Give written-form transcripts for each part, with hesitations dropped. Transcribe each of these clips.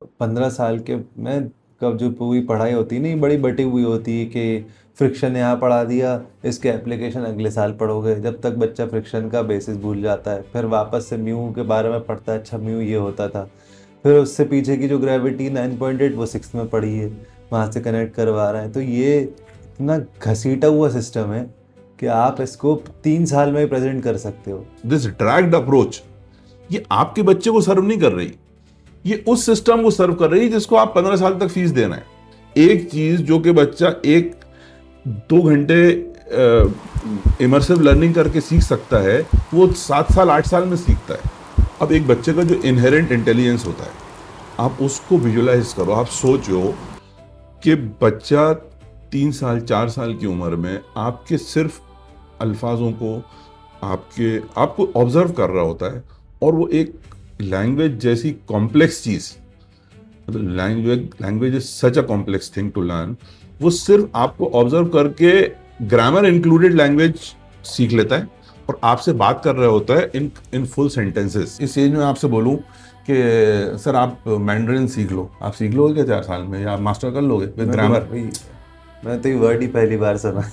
15 साल के में कब जो पूरी पढ़ाई होती नहीं बड़ी बटी हुई होती है कि फ्रिक्शन यहाँ पढ़ा दिया, इसके एप्लीकेशन अगले साल पढ़ोगे, जब तक बच्चा फ्रिक्शन का बेसिस भूल जाता है फिर वापस से म्यू के बारे में पढ़ता है, अच्छा म्यू ये होता था, फिर उससे पीछे की जो ग्रेविटी 9.8 वो सिक्स में पढ़ी है, वहाँ से कनेक्ट करवा रहे हैं। तो ये इतना घसीटा हुआ सिस्टम है कि आप इसको 3 साल में ही प्रेजेंट कर सकते हो। दिस ड्रैग्ड अप्रोच ये आपके बच्चे को सर्व नहीं कर रही, ये उस सिस्टम को सर्व कर रही है जिसको आप 15 साल तक फीस देना है। एक चीज जो कि बच्चा 1-2 घंटे इमर्सिव लर्निंग करके सीख सकता है, वो 7 साल 8 साल में सीखता है। अब एक बच्चे का जो इनहेरेंट इंटेलिजेंस होता है, आप उसको विजुलाइज करो, आप सोचो कि बच्चा 3 साल 4 साल की उम्र में आपके सिर्फ अल्फाजों को आपको ऑब्जर्व कर रहा होता है, और वो एक लैंग्वेज जैसी कॉम्प्लेक्स चीज, मतलब language is such a complex thing to learn, वो सिर्फ आपको ऑब्जर्व करके ग्रामर इंक्लूडेड लैंग्वेज सीख लेता है और आपसे बात कर रहा होता है इन फुल सेंटेंसेस। इस एज में आपसे बोलूं कि सर आप मैंड्रिन सीख लो, आप सीख लोगे क्या 4 साल में, या आप मास्टर कर लोगे विद ग्रामर? मैं तो ये वर्ड ही पहली बार सुना।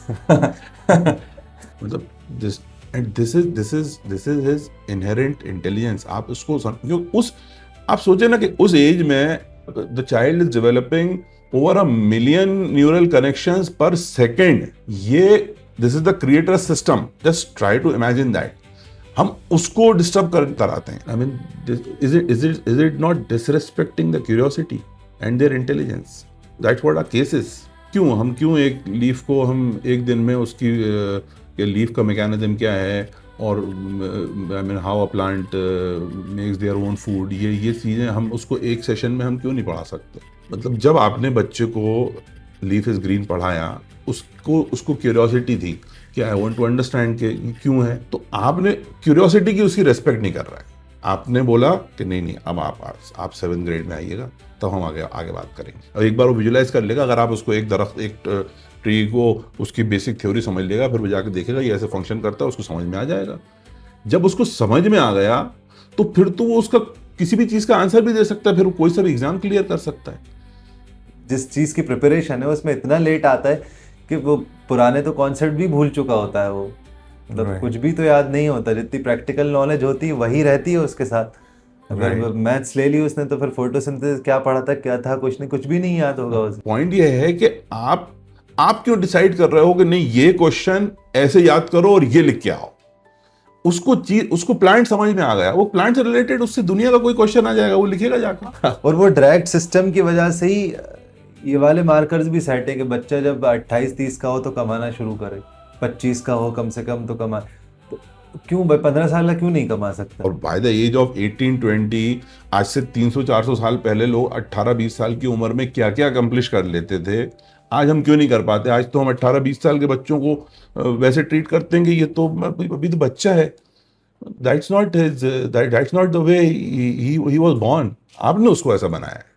मतलब this is his inherent intelligence. आप उसको आप सोचे ना कि उस एज में the child is developing over 1 million neural connections पर सेकेंड। ये this is the creator system, just try to imagine that. हम उसको डिस्टर्ब कराते हैं। I mean is it not disrespecting the curiosity and their intelligence? That's what our case is. क्यों एक leaf को हम एक दिन में उसकी कि लीफ का मैकेनिज्म क्या है, और I mean how a plant makes their own food, ये चीज़ें हम उसको एक सेशन में हम क्यों नहीं पढ़ा सकते? मतलब जब आपने बच्चे को लीफ इज ग्रीन पढ़ाया, उसको क्यूरियोसिटी थी कि आई वांट टू अंडरस्टैंड कि क्यों है, तो आपने क्यूरियोसिटी की उसकी रेस्पेक्ट नहीं कर रहा है। आपने बोला कि नहीं अब आप 7th ग्रेड में आइएगा, तब हम आगे बात करेंगे। और एक बार वो विजुलाइज कर लेगा, अगर आप उसको एक ट्री को उसकी बेसिक थ्योरी समझ लेगा, फिर वो जाकर देखेगा ये ऐसे फंक्शन करता है, उसको समझ में आ जाएगा। जब उसको समझ में आ गया तो फिर तो वो उसका किसी भी चीज का आंसर भी दे सकता है, फिर वो कोई सा भी एग्जाम क्लियर कर सकता है। जिस चीज की प्रिपरेशन है उसमें इतना लेट आता है कि वो पुराने तो कॉन्सेप्ट भी भूल चुका होता है। वो मतलब कुछ भी तो याद नहीं होता, जितनी प्रैक्टिकल नॉलेज होती है वही रहती है उसके साथ। अगर मैथ्स ले ली उसने तो फिर फोटोसिंथेसिस क्या पढ़ा था, क्या था, कुछ भी नहीं याद होगा उसे। पॉइंट ये है कि आप क्यों डिसाइड कर रहे हो कि नहीं ये क्वेश्चन ऐसे याद करो और ये लिख के आओ? उसको प्लांट समझ में आ गया, वो प्लांट से रिलेटेड उससे दुनिया का कोई क्वेश्चन आ जाएगा, वो लिखेगा जाकर। और वो डायरेक्ट सिस्टम की वजह से ही ये वाले मार्कर्स भी सेट है कि बच्चा जब 28-30 का हो तो कमाना शुरू करे, 25 का हो कम से कम तो कमा। तो क्यों भाई 15 साल का क्यों नहीं कमा सकता? और बाय द एज ऑफ 18-20, आज से 300-400 साल पहले लोग 18-20 साल की उम्र में क्या क्या अकम्प्लिश कर लेते थे, आज हम क्यों नहीं कर पाते? आज तो हम 18-20 साल के बच्चों को वैसे ट्रीट करते हैं कि ये तो अभी तो बच्चा है। That's not the way he was born. आपने उसको ऐसा बनाया है।